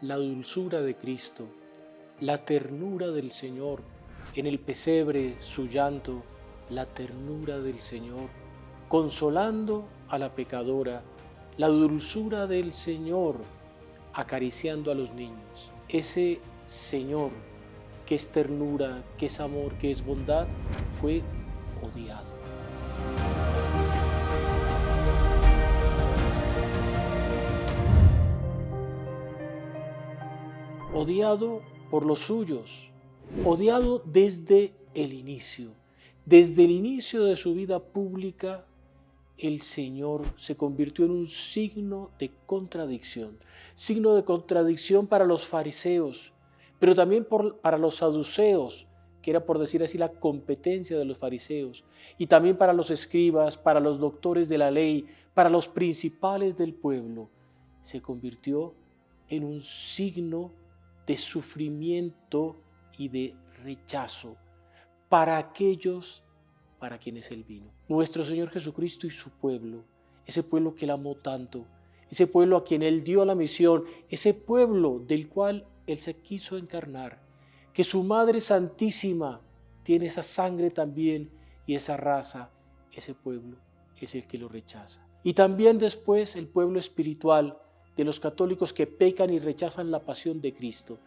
la dulzura de Cristo, la ternura del Señor, en el pesebre su llanto, la ternura del Señor, consolando a la pecadora, la dulzura del Señor, acariciando a los niños. Ese Señor que es ternura, que es amor, que es bondad, fue odiado. Odiado por los suyos, odiado desde el inicio. Desde el inicio de su vida pública, el Señor se convirtió en un signo de contradicción para los fariseos, pero también para los saduceos, que era, por decir así, la competencia de los fariseos, y también para los escribas, para los doctores de la ley, para los principales del pueblo. Se convirtió en un signo de sufrimiento y de rechazo para aquellos para quienes Él vino. Nuestro Señor Jesucristo y su pueblo, ese pueblo que Él amó tanto, ese pueblo a quien Él dio la misión, ese pueblo del cual Él se quiso encarnar, que su Madre Santísima tiene esa sangre también y esa raza, ese pueblo es el que lo rechaza. Y también después el pueblo espiritual de los católicos que pecan y rechazan la pasión de Cristo.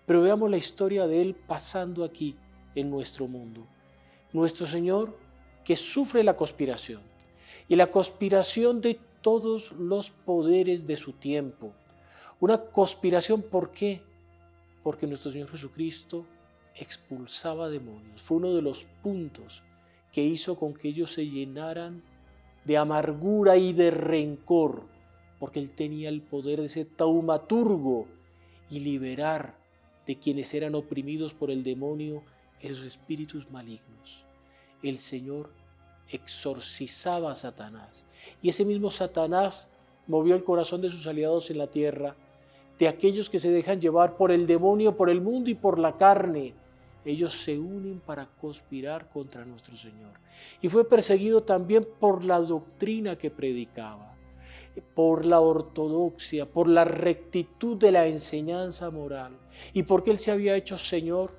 Pero veamos la historia de Él pasando aquí en nuestro mundo. Nuestro Señor que sufre la conspiración y la conspiración de todos los poderes de su tiempo. Una conspiración, ¿por qué? Porque nuestro Señor Jesucristo expulsaba demonios. Fue uno de los puntos que hizo con que ellos se llenaran de amargura y de rencor, porque Él tenía el poder de ser taumaturgo y liberar de quienes eran oprimidos por el demonio esos espíritus malignos. El Señor exorcizaba a Satanás y ese mismo Satanás movió el corazón de sus aliados en la tierra, de aquellos que se dejan llevar por el demonio, por el mundo y por la carne. Ellos se unen para conspirar contra nuestro Señor. Y fue perseguido también por la doctrina que predicaba, por la ortodoxia, por la rectitud de la enseñanza moral y porque Él se había hecho Señor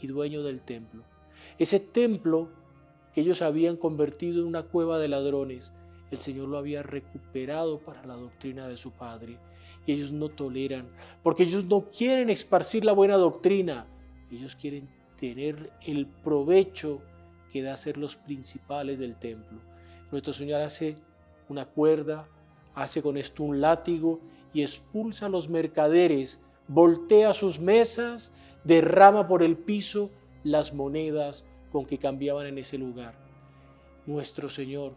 y dueño del templo. Ese templo que ellos habían convertido en una cueva de ladrones, el Señor lo había recuperado para la doctrina de su Padre. Y ellos no toleran, porque ellos no quieren esparcir la buena doctrina, ellos quieren tener el provecho que da ser los principales del templo. Nuestro Señor hace una cuerda, hace con esto un látigo y expulsa a los mercaderes, voltea sus mesas, derrama por el piso las monedas con que cambiaban en ese lugar. Nuestro Señor,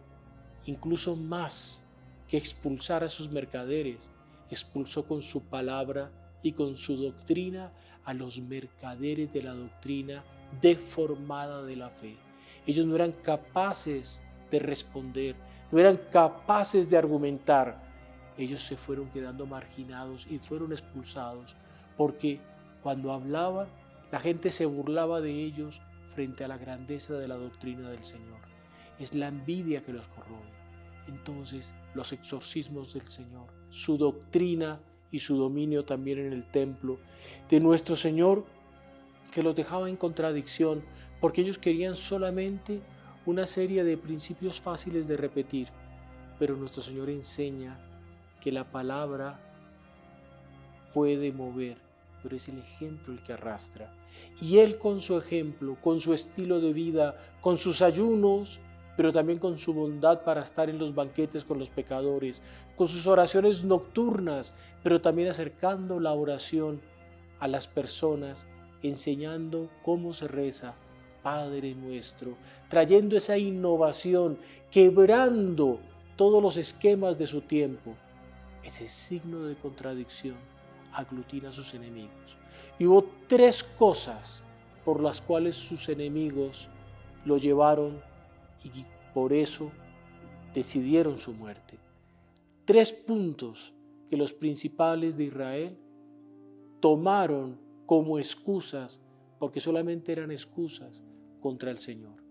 incluso más que expulsar a sus mercaderes, expulsó con su palabra y con su doctrina a los mercaderes de la doctrina deformada de la fe. Ellos no eran capaces de responder, no eran capaces de argumentar. Ellos se fueron quedando marginados y fueron expulsados porque cuando hablaban, la gente se burlaba de ellos frente a la grandeza de la doctrina del Señor. Es la envidia que los corroe. Entonces, los exorcismos del Señor, su doctrina y su dominio también en el templo de nuestro Señor, que los dejaba en contradicción, porque ellos querían solamente una serie de principios fáciles de repetir, pero nuestro Señor enseña que la palabra puede mover, pero es el ejemplo el que arrastra. Y Él con su ejemplo, con su estilo de vida, con sus ayunos, pero también con su bondad para estar en los banquetes con los pecadores, con sus oraciones nocturnas, pero también acercando la oración a las personas, enseñando cómo se reza, Padre nuestro, trayendo esa innovación, quebrando todos los esquemas de su tiempo. Ese signo de contradicción aglutina a sus enemigos. Y hubo tres cosas por las cuales sus enemigos lo llevaron y por eso decidieron su muerte. Tres puntos que los principales de Israel tomaron como excusas, porque solamente eran excusas contra el Señor.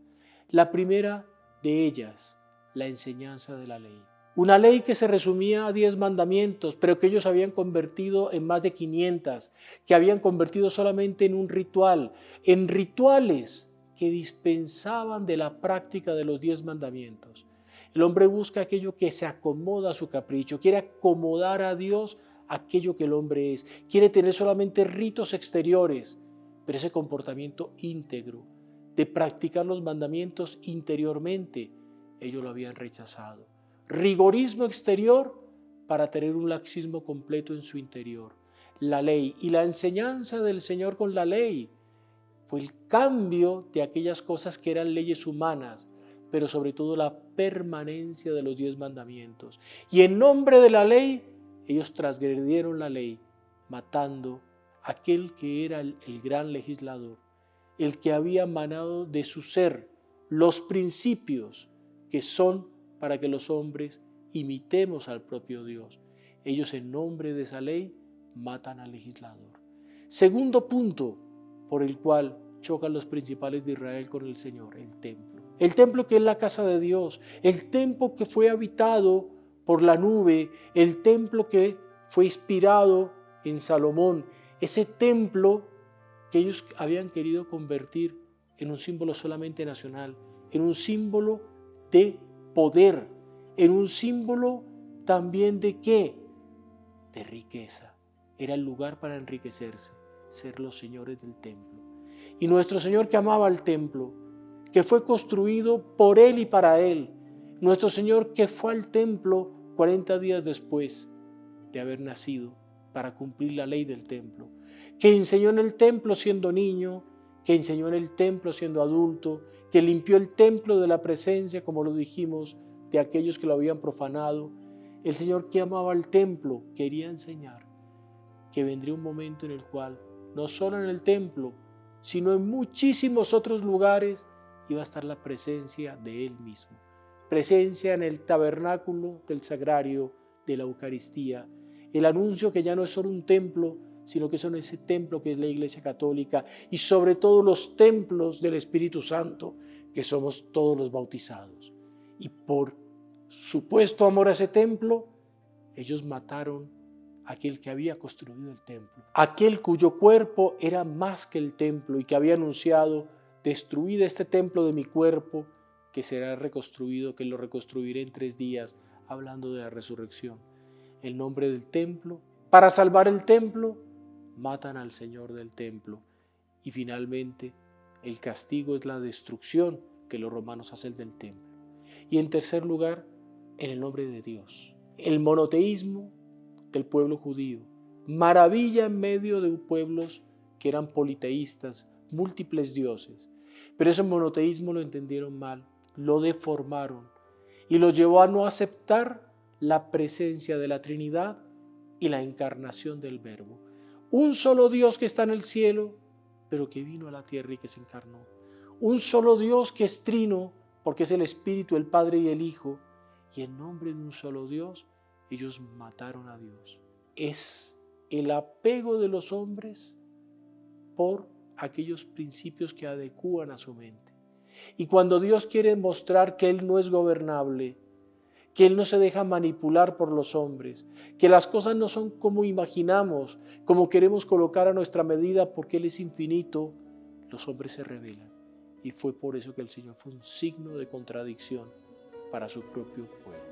La primera de ellas, la enseñanza de la ley. Una ley que se resumía a 10 mandamientos, pero que ellos habían convertido en más de 500, que habían convertido solamente en rituales que dispensaban de la práctica de los 10 mandamientos. El hombre busca aquello que se acomoda a su capricho, quiere acomodar a Dios aquello que el hombre es, quiere tener solamente ritos exteriores, pero ese comportamiento íntegro de practicar los mandamientos interiormente, ellos lo habían rechazado. Rigorismo exterior para tener un laxismo completo en su interior. La ley y la enseñanza del Señor con la ley fue el cambio de aquellas cosas que eran leyes humanas, pero sobre todo la permanencia de los 10 mandamientos. Y en nombre de la ley, ellos transgredieron la ley, matando a aquel que era el gran legislador, el que había emanado de su ser los principios que son para que los hombres imitemos al propio Dios. Ellos en nombre de esa ley matan al legislador. Segundo punto por el cual chocan los principales de Israel con el Señor, el templo. El templo que es la casa de Dios, el templo que fue habitado por la nube, el templo que fue inspirado en Salomón, ese templo que ellos habían querido convertir en un símbolo solamente nacional, en un símbolo de poder, en un símbolo también de ¿qué? De riqueza. Era el lugar para enriquecerse, ser los señores del templo. Y nuestro Señor que amaba el templo, que fue construido por Él y para Él, nuestro Señor que fue al templo 40 días después de haber nacido para cumplir la ley del templo, que enseñó en el templo siendo niño, que enseñó en el templo siendo adulto, que limpió el templo de la presencia, como lo dijimos, de aquellos que lo habían profanado. El Señor que amaba el templo quería enseñar que vendría un momento en el cual, no solo en el templo, sino en muchísimos otros lugares, iba a estar la presencia de Él mismo. Presencia en el tabernáculo del sagrario, de la Eucaristía. El anuncio que ya no es solo un templo, sino que son ese templo que es la Iglesia Católica y sobre todo los templos del Espíritu Santo, que somos todos los bautizados. Y por supuesto amor a ese templo, ellos mataron a aquel que había construido el templo, aquel cuyo cuerpo era más que el templo y que había anunciado: destruid este templo de mi cuerpo, que será reconstruido, que lo reconstruiré en 3 días, hablando de la resurrección. El nombre del templo, para salvar el templo, matan al Señor del templo. Y finalmente, el castigo es la destrucción que los romanos hacen del templo. Y en tercer lugar, en el nombre de Dios, el monoteísmo del pueblo judío, maravilla en medio de pueblos que eran politeístas, múltiples dioses. Pero ese monoteísmo lo entendieron mal, lo deformaron y los llevó a no aceptar la presencia de la Trinidad y la encarnación del Verbo. Un solo Dios que está en el cielo, pero que vino a la tierra y que se encarnó. Un solo Dios que es trino, porque es el Espíritu, el Padre y el Hijo. Y en nombre de un solo Dios, ellos mataron a Dios. Es el apego de los hombres por aquellos principios que adecúan a su mente. Y cuando Dios quiere mostrar que Él no es gobernable, que Él no se deja manipular por los hombres, que las cosas no son como imaginamos, como queremos colocar a nuestra medida porque Él es infinito, los hombres se rebelan. Y fue por eso que el Señor fue un signo de contradicción para su propio pueblo.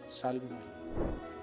Salve María.